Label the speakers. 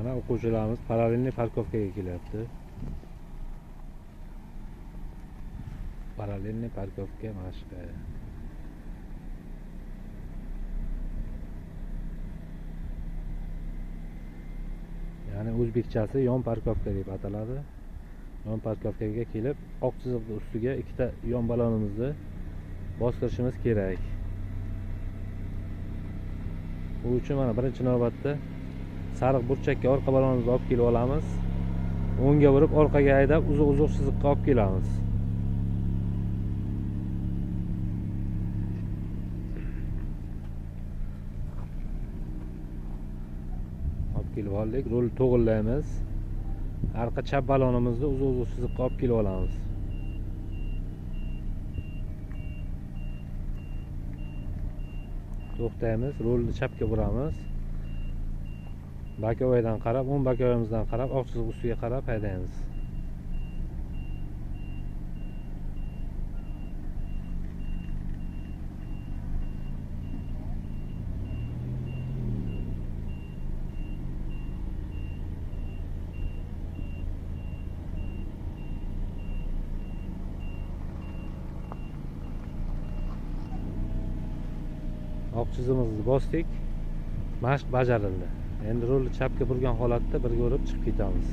Speaker 1: Mana o'quvchilarimiz parallelniy parkovkaga kelyapti. Parallelniy parkovka mashqi. Ya'ni o'zbekchasi yon parkovka deb ataladi. Yon parkovkaga kelib, oq chiziqning ustiga ikkita yon balonimizni bostirishimiz kerak. Bu uchun mana birinchi navbatda sariq burchakka orqa balonimizni olib kelib olamiz. O'ngga burib, orqaga haydab, uzuq chiziqqa olib kelamiz. Olib kelib oldik, rulni to'g'irlaymiz. Arqa chap balonimizni uzuq chiziqqa olib kelib olamiz. To'xtaymiz, rulni chapga buramiz. Bakovaydan qarab, o'ng bakovayimizdan qarab, oq chiziq ustiga qarab haydaymiz. Oq chizig'imizni bosdik. Mashq bajarildi. Endi rulni chapga burgan holatda birga urib chiqib ketamiz.